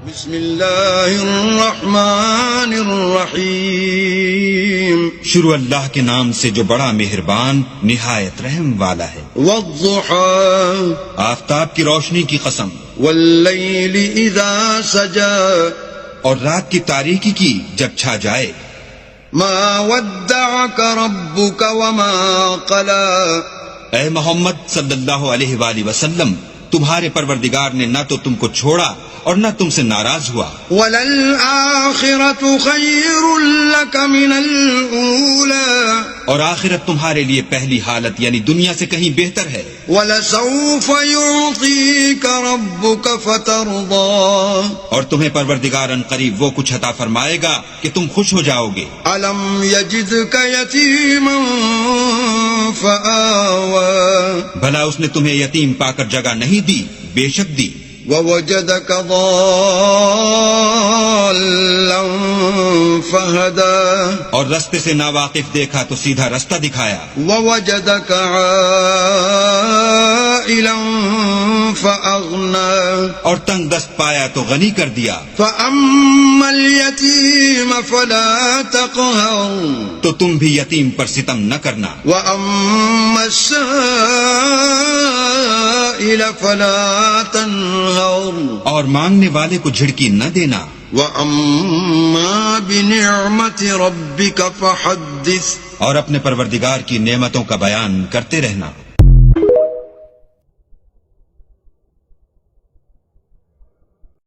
بسم اللہ الرحمن الرحیم، شروع اللہ کے نام سے جو بڑا مہربان نہایت رحم والا ہے۔ والضحى آفتاب کی روشنی کی قسم، واللیل اذا سجا، اور رات کی تاریکی کی جب چھا جائے۔ ما ودعك ربك وما قلى، اے محمد صلی اللہ علیہ وآلہ وسلم، تمہارے پروردگار نے نہ تو تم کو چھوڑا اور نہ تم سے ناراض ہوا۔ وللآخرة خير لك من الأولى، اور آخرت تمہارے لیے پہلی حالت یعنی دنیا سے کہیں بہتر ہے۔ ولسوف يعطيك ربك فترضى، اور تمہیں پروردگار ان قریب وہ کچھ عطا فرمائے گا کہ تم خوش ہو جاؤ گے۔ ألم يجدك يتيما فآوى، بھلا اس نے تمہیں یتیم پا کر جگہ نہیں دی؟ بے شک دی۔ ووجدك ضالا فهدى، اور رستے سے ناواقف دیکھا تو سیدھا رستہ دکھایا۔ ووجدك عائلا فأغنى، اور تنگ دست پایا تو غنی کر دیا۔ فأما اليتيم فلا تقهر، تو تم بھی یتیم پر ستم نہ کرنا، وأما السائل فلا تنهر، اور مانگنے والے کو جھڑکی نہ دینا۔ وَأَمَّا بِنِعْمَةِ رَبِّكَ فَحَدِّثْ، اور اپنے پروردگار کی نعمتوں کا بیان کرتے رہنا۔